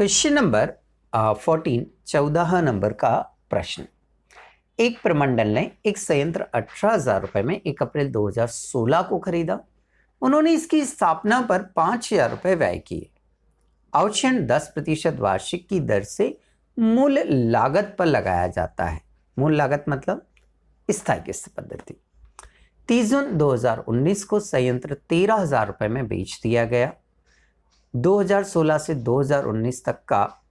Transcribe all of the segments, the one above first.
Question number 14 14 number का प्रश्न। एक प्रमंडल ने एक संयंत्र 18,000 रुपए में 1 अप्रैल 2016 को खरीदा। उन्होंने इसकी स्थापना पर 5,000 रुपए व्यय किए। अवश्य 10% वार्षिक की दर से मूल लागत पर लगाया जाता है। मूल लागत मतलब स्थायी किस्त पद्धति। 30 जून 2019 को संयंत्र 13,000 रुपए में बेच दिया गया। 2016 से 2019 तक का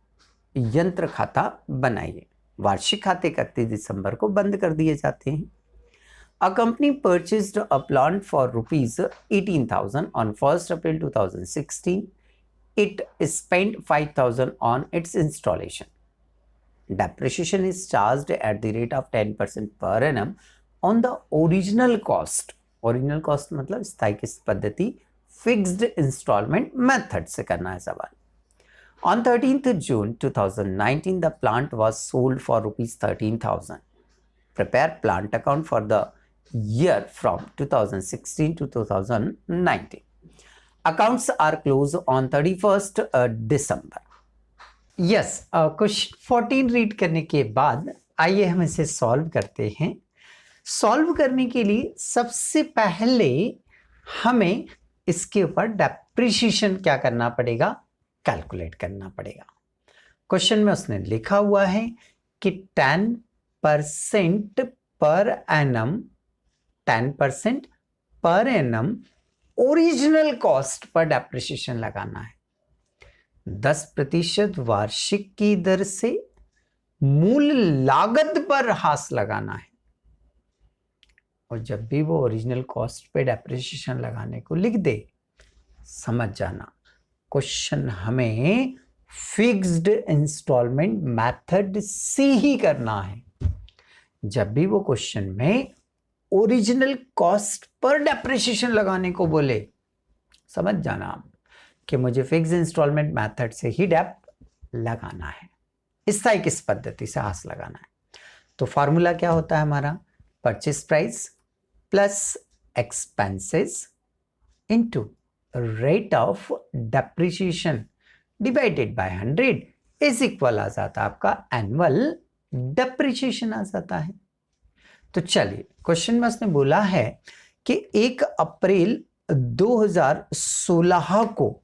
यंत्र खाता बनाइए। वार्षिक खाते 31 दिसंबर को बंद कर दिए जाते हैं। A company purchased a plant for rupees 18,000 on 1st April 2016. It spent 5,000 on its installation. Depreciation is charged at the rate of 10% per annum on the original cost. Original cost मतलब स्थायी किस्त पद्धति फिक्स्ड इंस्टॉलमेंट मेथड से करना है सवाल। On 13th June 2019, the plant was sold for rupees 13,000. Prepare plant account for the year from 2016 to 2019. Accounts are closed on 31st December. Yes, question 14 read करने के बाद आइए हम इसे सॉल्व करते हैं। सॉल्व करने के लिए सबसे पहले हमें इसके ऊपर डेप्रिसिएशन क्या करना पड़ेगा, कैलकुलेट करना पड़ेगा। क्वेश्चन में उसने लिखा हुआ है कि 10% per annum 10% per annum original cost per depreciation लगाना है। 10% वार्षिक की दर से मूल लागत पर हास लगाना है। और जब भी वो ओरिजिनल कॉस्ट पे डेप्रिसिएशन लगाने को लिख दे, समझ जाना क्वेश्चन हमें फिक्स्ड इंस्टॉलमेंट मेथड से ही करना है। जब भी वो क्वेश्चन में ओरिजिनल कॉस्ट पर डेप्रिसिएशन लगाने को बोले, समझ जाना आप कि मुझे फिक्स्ड इंस्टॉलमेंट मेथड से ही डेप लगाना है, स्थायी किस्त पद्धति से हास लगाना है। तो फॉर्मूला क्या होता है हमारा, purchase price plus expenses into rate of depreciation divided by 100 is equal आ जाता है आपका एनुअल डेप्रिसिएशन आ जाता है। तो चलिए, क्वेश्चन में उसने बोला है कि 1 अप्रैल 2016 को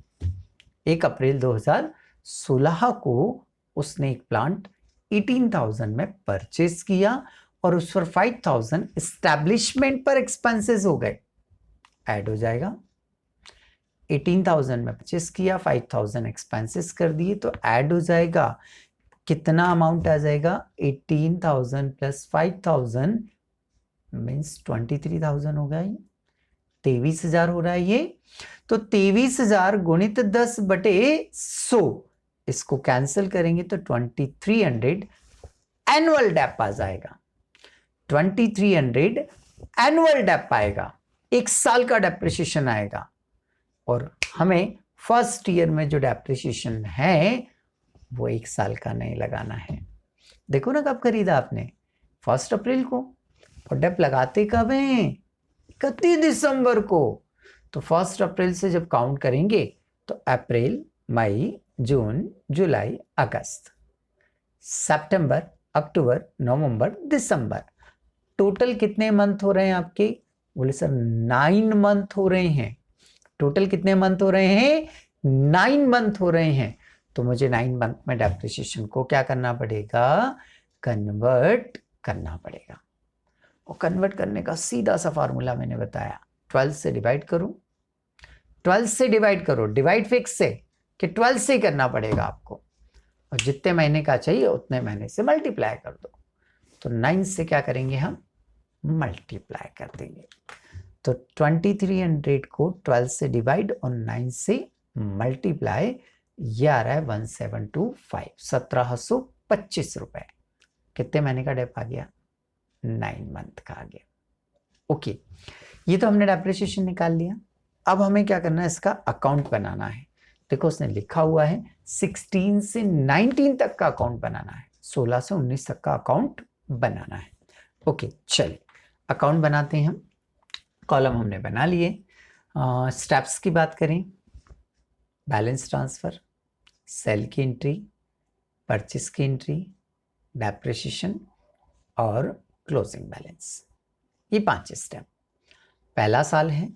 1 अप्रैल 2016 को उसने एक प्लांट 18,000 में परचेस किया और उस पर 5,000 एस्टैब्लिशमेंट पर एक्सपेंसेस हो गए, ऐड हो जाएगा। 18,000 में परचेस किया, 5,000 एक्सपेंसेस कर दिए तो ऐड हो जाएगा। कितना अमाउंट आ जाएगा, 18,000 प्लस 5,000 मीन्स 23,000 होगा। ये 23,000 हो रहा है ये। तो 23,000 गुणित 10/100, इसको कैंसिल करेंगे तो 2300 एनुअल डेप आ जाएगा। 2300 एनुअल डेप आएगा, 1 साल का डेप्रिसिएशन आएगा। और हमें फर्स्ट ईयर में जो डेप्रिसिएशन है वो 1 साल का नहीं लगाना है। देखो ना, कब खरीदा आपने, 1 अप्रैल को, और डेप लगाते कब हैं, 31 दिसंबर को। तो 1 अप्रैल से जब काउंट करेंगे तो अप्रैल, मई, जून, जुलाई, अगस्त, सितंबर, अक्टूबर, नवंबर, दिसंबर, टोटल कितने मंथ हो रहे हैं आपके, बोले सर 9 मंथ हो रहे हैं। टोटल कितने मंथ हो रहे हैं, 9 मंथ हो रहे हैं। तो मुझे 9 मंथ में डेप्रिसिएशन को क्या करना पड़ेगा, कन्वर्ट करना पड़ेगा। और कन्वर्ट करने का सीधा सा फार्मूला मैंने बताया, 12 से डिवाइड करो, 12 से डिवाइड करो, डिवाइड फिक्स से कि 12 से करना पड़ेगा आपको, और जितने महीने का चाहिए उतने महीने से मल्टीप्लाई कर दो। तो 9 से क्या करेंगे, हम मल्टीप्लाई कर देंगे। तो 2300 को 12 से डिवाइड और 9 से मल्टीप्लाई, ये आ रहा है 1725, 1725 रुपए। कितने महीने का डेप आ गया, 9 मंथ का आ गया। ओके, ये तो हमने डेप्रिसिएशन निकाल लिया। अब हमें क्या करना है, इसका अकाउंट बनाना है। देखो उसने लिखा हुआ है 16 से 19 तक का अकाउंट बनाना है, 16 से 19 तक का अकाउंट बनाना है। ओके, चलिए अकाउंट बनाते हैं हम। कॉलम हमने बना लिए। स्टेप्स की बात करें, बैलेंस ट्रांसफर, सेल की एंट्री, परचेस की एंट्री, डेप्रिसिएशन और क्लोजिंग बैलेंस, ये 5 स्टेप। पहला साल है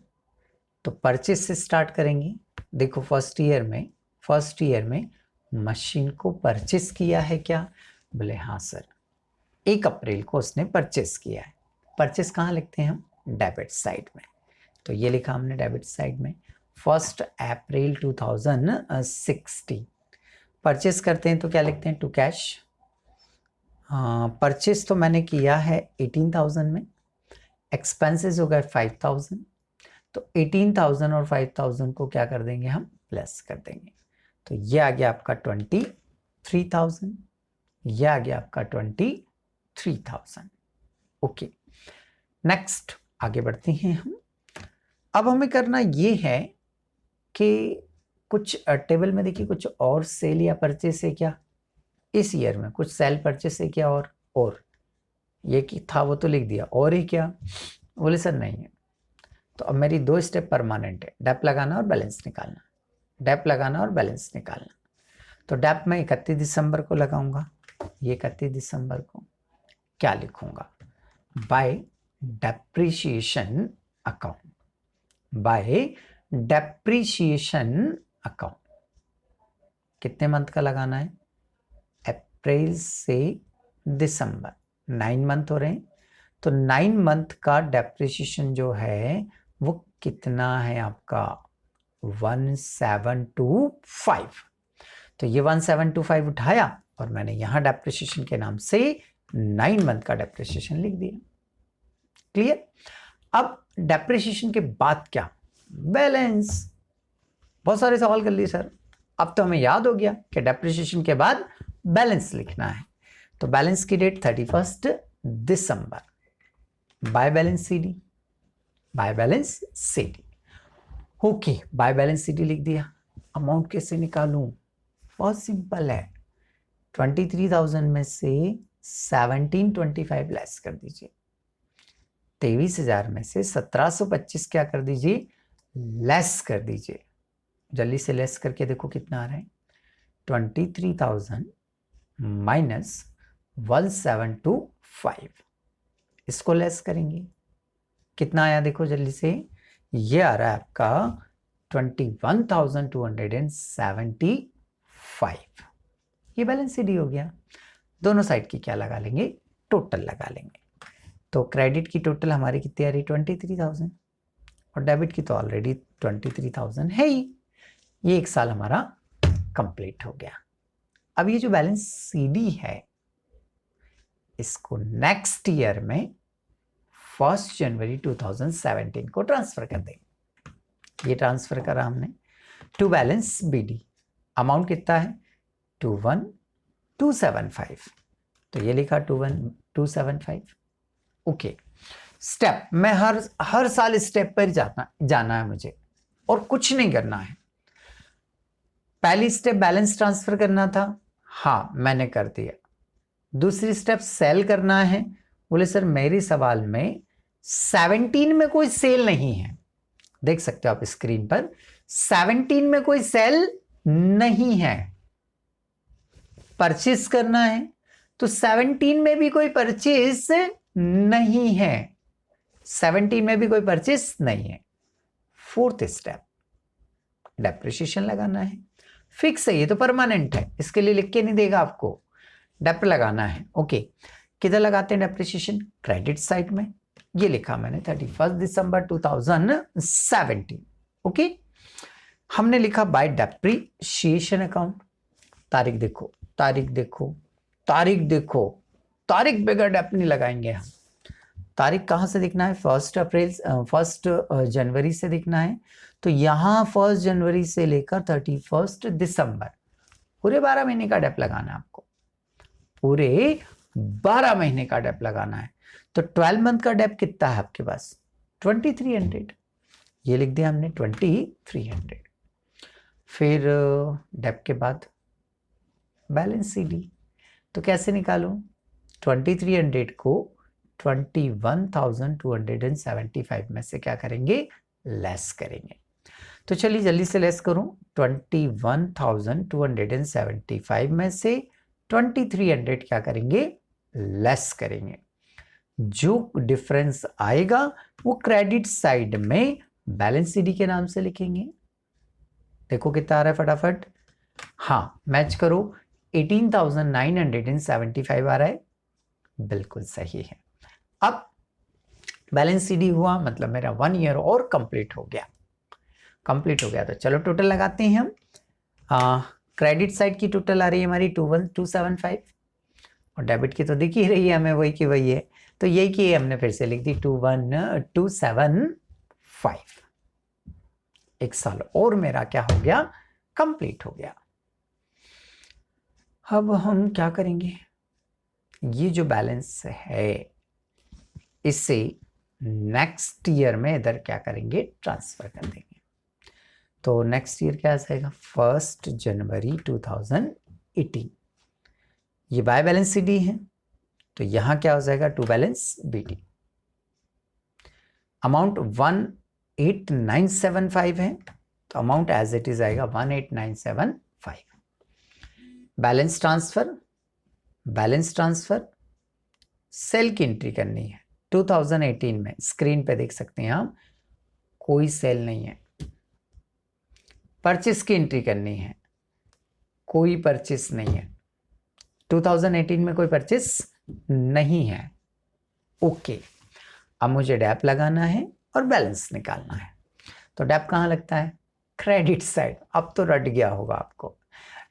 तो परचेस से स्टार्ट करेंगे। देखो फर्स्ट ईयर में मशीन को परचेस किया है क्या? बोले हाँ सर, 1 अप्रैल को उसने परचेस किया है। परचेस कहाँ लिखते हैं हम? डेबिट साइड में। तो ये लिखा हमने डेबिट साइड में, 1 अप्रैल 2016। परचेस करते हैं तो क्या लिखते हैं? To cash. परचेस तो मैंने किया है 18,000 में, एक्सपेंसेस हो गए 5,000, तो 18,000 और 5,000 को क्या कर देंगे हम? प्लस कर देंगे। तो ये आ गया आपका 23,000, ये आ गया आपका 23,000। ओके, नेक्स्ट आगे बढ़ते हैं हम। अब हमें करना ये है कि कुछ टेबल में देखिए कुछ और सेल या परचेस है क्या इस ईयर में? कुछ सेल परचेस है क्या? और ये कि था वो तो लिख दिया, और ही क्या? बोले सर नहीं है। तो अब मेरी 2 स्टेप परमानेंट है, डेप लगाना और बैलेंस निकालना, डेप लगाना और बैलेंस निकालना। तो डेप मैं 31 दिसंबर को लगाऊंगा। ये 31 दिसंबर को क्या लिखूंगा? Bye depreciation account, bye depreciation account. कितने मंथ का लगाना है? अप्रैल से दिसंबर, 9 मंथ हो रहे हैं। तो 9 मंथ का डेप्रिसिएशन जो है वो कितना है आपका? 1725। तो ये 1725 उठाया और मैंने यहां डेप्रिसिएशन के नाम से 9 मंथ का डेप्रिसिएशन लिख दिया। क्लियर? अब डेप्रिसिएशन के बाद क्या? बैलेंस। बहुत सारे सवाल कर लिए सर, अब तो हमें याद हो गया कि डेप्रिसिएशन के बाद बैलेंस लिखना है। तो बैलेंस की डेट 31 दिसंबर, by balance CD, by balance CD. Okay, by balance CD लिख दिया। अमाउंट कैसे निकालूं? बहुत सिंपल है, 23,000 में से 1725 लेस कर दीजिए, 23,000 में से 1725 क्या कर दीजिए? लेस कर दीजिए। जल्दी से लेस करके देखो कितना आ रहा है? 23,000 माइनस 1725, इसको लेस करेंगे, कितना आया देखो जल्दी से? ये आ रहा है आपका 21,275। ये बैलेंस सीडी हो गया। दोनों साइड की क्या लगा लेंगे? टोटल लगा लेंगे। तो क्रेडिट की टोटल हमारी कितनी आ रही? 23,000, और डेबिट की तो ऑलरेडी 23,000 है ही। ये 1 साल हमारा कंप्लीट हो गया। अब ये जो बैलेंस सीडी है इसको नेक्स्ट ईयर में 1 जनवरी 2017 को ट्रांसफर कर देंगे। ये ट्रांसफर करा हमने टू बैलेंस बीडी। अमाउंट कितना है? 21,275। तो ये लिखा 21,275। ओके, स्टेप मैं हर साल स्टेप पर जाना है मुझे, और कुछ नहीं करना है। पहली स्टेप बैलेंस ट्रांसफर करना था, हाँ मैंने कर दिया। दूसरी स्टेप सेल करना है। बोले सर मेरे सवाल में 17 में कोई सेल नहीं है, देख सकते हो आप स्क्रीन पर, 17 में कोई सेल नहीं है। परचेस करना है तो 17 में भी कोई परचेस नहीं है, 17 में भी कोई परचेस नहीं है। 4th स्टेप डेप्रिसिएशन लगाना है। फिक्स है, ये तो परमानेंट है, इसके लिए लिख के नहीं देगा आपको, डेप लगाना है। ओके, किधर लगाते हैं डेप्रिसिएशन? क्रेडिट साइड में। ये लिखा मैंने 31 दिसंबर 2017। ओके, हमने लिखा बाय डेप्रिसिएशन अकाउंट। तारीख देखो, तारीख देखो, तारीख देखो, तारीख बगैर डेप नहीं लगाएंगे हम। तारीख कहां से दिखना है? 1 जनवरी से दिखना है। तो यहां 1 जनवरी से लेकर 31 दिसंबर, पूरे 12 महीने का डेप लगाना है आपको, पूरे 12 महीने का डेप लगाना है। तो 12 मंथ का डेप कितना है आपके पास? 2300। ये लिख दिया हमने 2300। फिर डेप के बाद बैलेंस सीडी। तो कैसे निकालूं? 2300 को 21,275 में से क्या करेंगे? लेस करेंगे। तो चलिए जल्दी से लेस करूं, 21,275 में से 2300 क्या करेंगे, लेस करेंगे। जो डिफरेंस आएगा वो क्रेडिट साइड में बैलेंस सीडी के नाम से लिखेंगे। देखो कितना आ रहा है फटाफट, हाँ मैच करो, 18,975 आ रहा है, बिल्कुल सही है। अब बैलेंस सीडी हुआ, मतलब मेरा 1 ईयर और कंप्लीट हो गया, तो चलो टोटल लगाते हैं हम। क्रेडिट साइड की टोटल आ रही है हमारी 21,275 और डेबिट की तो दिख ही रही है हमें, वही की वही है, तो यही की हमने फिर से लिख दी 21,275। एक साल और मेरा क्या हो गया, कंप्लीट हो गया। अब हम क्या करेंगे, ये जो बैलेंस है इसे नेक्स्ट ईयर में इधर क्या करेंगे, ट्रांसफर कर देंगे। तो नेक्स्ट ईयर क्या आ जाएगा, 1 जनवरी 2018। ये बाय बैलेंस सीडी है, तो यहां क्या हो जाएगा, टू बैलेंस बीडी। अमाउंट 18975 है, तो अमाउंट एज इट इज आएगा 18975। बैलेंस ट्रांसफर सेल की एंट्री करनी है 2018 में, स्क्रीन पे देख सकते हैं आप, कोई सेल नहीं है। परचेस की एंट्री करनी है, कोई परचेस नहीं है, 2018 में कोई परचेस नहीं है। ओके, अब मुझे डैप लगाना है और बैलेंस निकालना है। तो डैप कहाँ लगता है, क्रेडिट साइड। अब तो रट गया होगा आपको,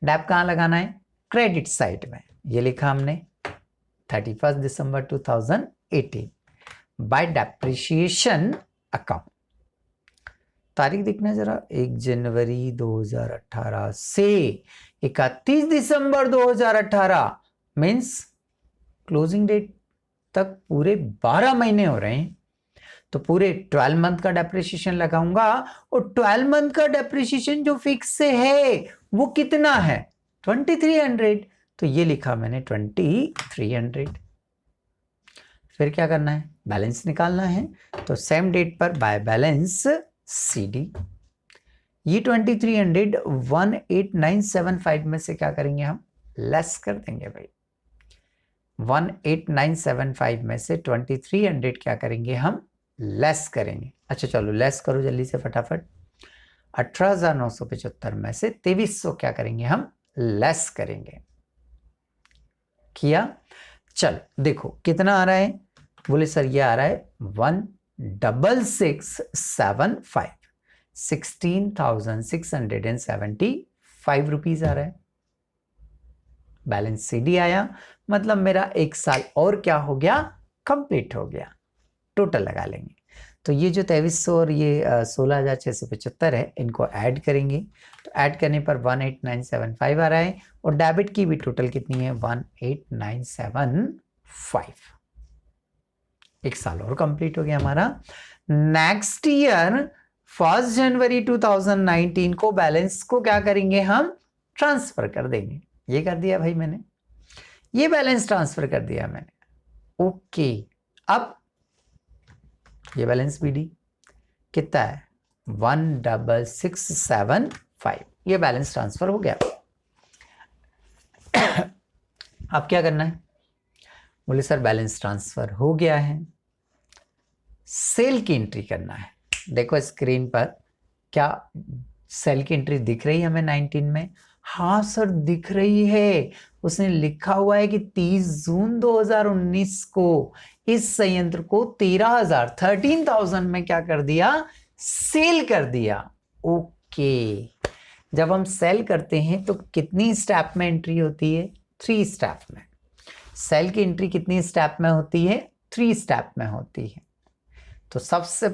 डैप कहाँ लगाना है, क्रेडिट साइड में। ये लिखा हमने 31 दिसंबर 2018 बाय डेप्रिसिएशन अकाउंट। तारीख देखना जरा, 1 जनवरी 2018 से 31 दिसंबर 2018 मीन्स क्लोजिंग डेट तक पूरे 12 महीने हो रहे हैं, तो पूरे 12 मंथ का डेप्रिसिएशन लगाऊंगा, और 12 मंथ का डेप्रिसिएशन जो फिक्स से है वो कितना है, 2300। तो ये लिखा मैंने 2300। फिर क्या करना है, बैलेंस निकालना है, तो सेम डेट पर बाय बैलेंस सीडी। ये 2300 18975 में से क्या करेंगे हम, लेस कर देंगे भाई। 18975 में से 2300 क्या करेंगे हम, लेस करेंगे। अच्छा चलो लेस करो जल्दी से फटाफट। 18,975 में से 2300 क्या करेंगे हम, लेस करेंगे। किया, चल देखो कितना आ रहा है, बोले सर ये आ रहा है 16675, 16,675 रुपीज आ रहा है। बैलेंस सीडी आया, मतलब मेरा एक साल और क्या हो गया, कंप्लीट हो गया। टोटल लगा लेंगे, तो ये जो 2300 और ये 16,675 है, इनको ऐड करेंगे, तो ऐड करने पर 18975 आ रहा है, और डेबिट की भी टोटल कितनी है, 18975। एक साल और कंप्लीट हो गया हमारा। नेक्स्ट ईयर 1 जनवरी 2019 को बैलेंस को क्या करेंगे हम, ट्रांसफर कर देंगे। ये कर दिया भाई मैंने, ये बैलेंस ट्रांसफर कर दिया मैंने। ओके, अब ये बैलेंस बीडी कितना है, 16675, ये बैलेंस ट्रांसफर हो गया। अब क्या करना है, बोले सर बैलेंस ट्रांसफर हो गया है, सेल की एंट्री करना है। देखो स्क्रीन पर क्या सेल की एंट्री दिख रही है हमें 19 में, हाँ सर दिख रही है। उसने लिखा हुआ है कि 30 जून 2019 को इस संयंत्र को 13,000 में क्या कर दिया, सेल कर दिया। ओके, जब हम सेल करते हैं तो कितनी स्टेप में एंट्री होती है, 3 स्टेप में। सेल की एंट्री कितनी स्टेप में होती है, 3 स्टेप में होती है। तो सबसे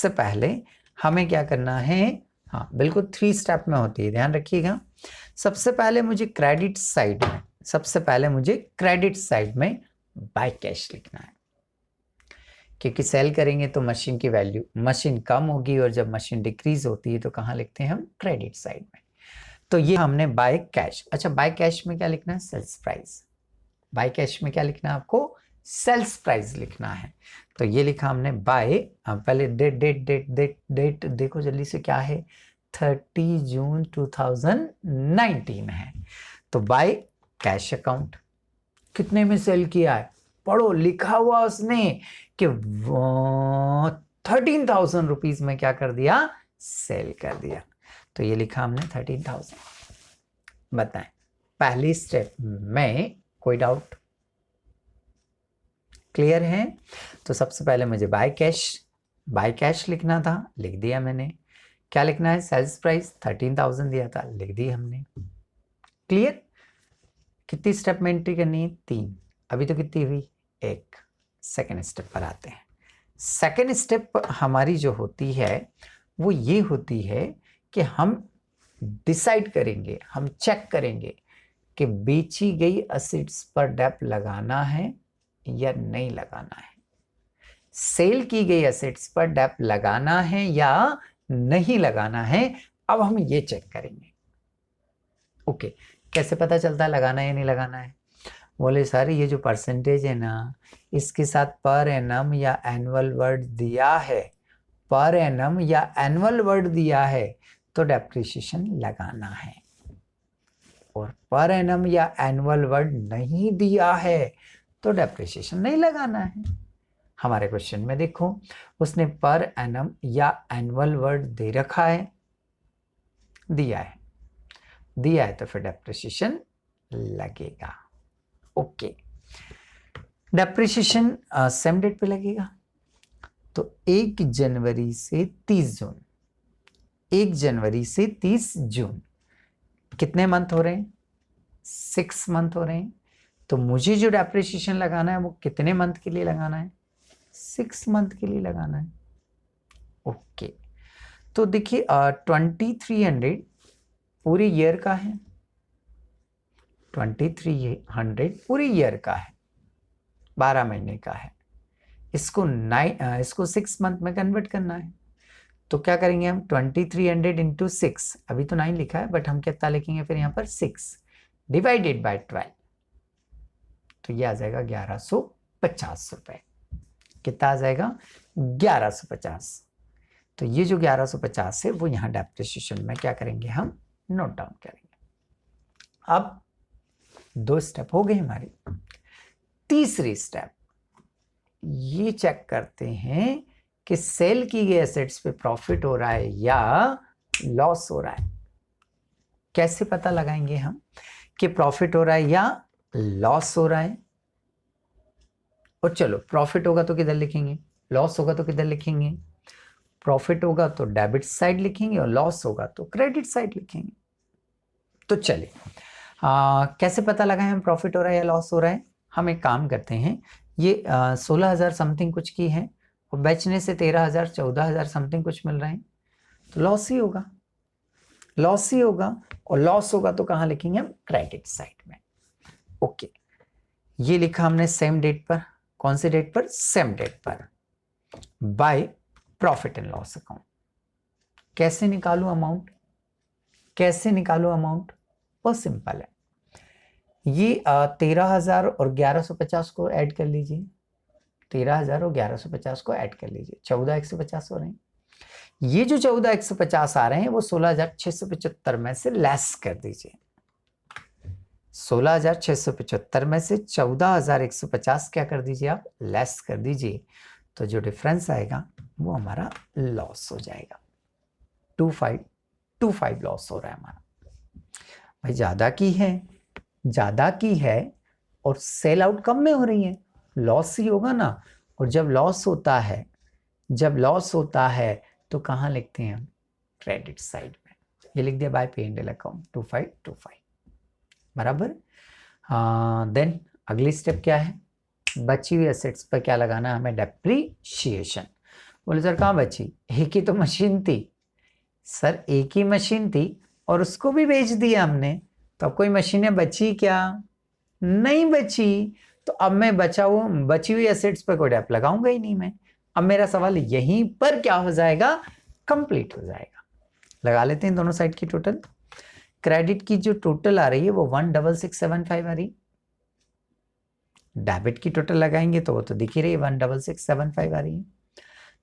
पहले हमें क्या करना है, हाँ बिल्कुल 3 स्टेप में होती है, ध्यान रखिएगा। सबसे पहले मुझे क्रेडिट साइड में बाय कैश लिखना है, क्योंकि सेल करेंगे तो मशीन की वैल्यू, मशीन कम होगी, और जब मशीन डिक्रीज होती है तो कहाँ लिखते हैं हम, क्रेडिट साइड में। तो ये हमने बाय कैश। अच्छा, बाय कैश में क्या लिखना है, सेल्स प्राइस। बाय कैश में क्या लिखना है आपको, सेल्स प्राइस लिखना है। तो ये लिखा हमने बाय, पहले date date date date date देखो जल्दी से क्या है, 30 जून 2019 है। तो बाय कैश अकाउंट, कितने में सेल किया है, पढ़ो, लिखा हुआ उसने कि 13,000 रुपीज में क्या कर दिया, सेल कर दिया। तो ये लिखा हमने 13,000। बताएं पहली स्टेप में कोई डाउट, क्लियर है? तो सबसे पहले मुझे बाय कैश लिखना था, लिख दिया मैंने। क्या लिखना है, सेल्स प्राइस 13,000 दिया था, लिख दी हमने। क्लियर? कितनी स्टेप में एंट्री करनी है, 3। अभी तो कितनी हुई, 1। सेकेंड स्टेप पर आते हैं। सेकेंड स्टेप हमारी जो होती है वो ये होती है कि हम डिसाइड करेंगे, हम चेक करेंगे कि बेची गई असेट्स पर डेप लगाना है या नहीं लगाना है, सेल की गई असेट्स पर डेप लगाना है या नहीं लगाना है। अब हम ये चेक करेंगे। ओके, कैसे पता चलता है लगाना है या नहीं लगाना है? बोले सर ये जो परसेंटेज है ना, इसके साथ पर एनम या एनुअल वर्ड दिया है, पर एनम या एनुअल वर्ड दिया है तो डेप्रिसिएशन लगाना है, और पर एनम या एनुअल वर्ड नहीं दिया है तो डेप्रिसिएशन नहीं लगाना है। हमारे क्वेश्चन में देखो, उसने पर एनम या एनुअल वर्ड दे रखा है, दिया है तो फिर डेप्रिसिएशन लगेगा। ओके, डेप्रिसिएशन सेम डेट पे लगेगा। तो 1 जनवरी से 30 जून, 1 जनवरी से 30 जून कितने मंथ हो रहे हैं, 6 मंथ हो रहे हैं। तो मुझे जो डेप्रिसिएशन लगाना है वो कितने मंथ के लिए लगाना है, 6 मंथ के लिए लगाना है। ओके, तो देखिए 2300 पूरे ईयर का है, 2300 पूरे ईयर का है, 12 महीने का है। इसको 6 मंथ में कन्वर्ट करना है। तो क्या करेंगे हम, 2300 इंटू 6, अभी तो 9 लिखा है बट हम कितना लिखेंगे फिर यहाँ पर 6 डिवाइडेड बाय 12, तो ये आ जाएगा 1150 रुपए। कितना आ जाएगा, 1150। तो ये जो 1150 है वो यहाँ डेप्रिसिएशन में क्या करेंगे, हम नोट डाउन करेंगे। अब 2 स्टेप हो गए हमारी। तीसरी स्टेप ये चेक करते हैं कि सेल की गई एसेट्स पे प्रॉफिट हो रहा है या लॉस हो रहा है। कैसे पता लगाएंगे हम कि प्रॉफिट हो रहा है या लॉस हो रहा है? और चलो, प्रॉफिट होगा तो किधर लिखेंगे, लॉस होगा तो किधर लिखेंगे? प्रॉफिट होगा तो डेबिट साइड लिखेंगे और लॉस होगा तो क्रेडिट साइड लिखेंगे। तो चलिए कैसे पता लगाएं हम प्रॉफिट हो रहा है या लॉस हो रहा है? हम एक काम करते हैं, ये 16,000 समथिंग कुछ की है और बेचने से 13,000 14,000 समथिंग कुछ मिल रहे हैं, तो लॉस ही होगा, लॉस ही होगा। और लॉस होगा तो कहाँ लिखेंगे हम, क्रेडिट साइड में। ओके, ये लिखा हमने सेम डेट पर। कौन से डेट पर, सेम डेट पर, by profit and loss account. कैसे निकालूं अमाउंट, कैसे निकालूं अमाउंट? बहुत सिंपल है, ये 13,000 और 1150 को ऐड कर लीजिए, 13,000 और 1150 को ऐड कर लीजिए, 14,150 हो रहे हैं। ये जो 14,150 आ रहे हैं वो 16,675 में से लेस कर दीजिए। 16,675 में से 14,150 क्या कर दीजिए आप, लेस कर दीजिए। तो जो डिफरेंस आएगा वो हमारा लॉस हो जाएगा। 2525 लॉस हो रहा है हमारा। भाई ज़्यादा की है और सेल आउट कम में हो रही है, लॉस ही होगा ना। और जब लॉस होता है तो कहाँ लिखते हैं हम, क्रेडिट साइड में। ये लिख दिया बाय P&L अकाउंट 2525, बराबर। देन अगली स्टेप क्या है, बची हुई एसेट्स पर क्या लगाना है हमें, डेप्रीशिएशन। बोले सर कहाँ बची, एक ही तो मशीन थी। सर एक ही मशीन थी और उसको भी बेच दिया हमने, तो अब कोई मशीनें बची क्या, नहीं बची। तो अब मैं बची हुई एसेट्स पर कोई डेप लगाऊंगा ही नहीं मैं। अब मेरा सवाल यहीं पर क्या हो जाएगा, कंप्लीट हो जाएगा। लगा लेते हैं दोनों साइड की टोटल। क्रेडिट की जो टोटल आ रही है वो 16675 आ रही, डेबिट की टोटल लगाएंगे तो वो तो दिख ही रही है 16675 आ रही है।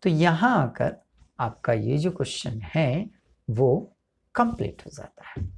तो यहाँ आकर आपका ये जो क्वेश्चन है वो कंप्लीट हो जाता है।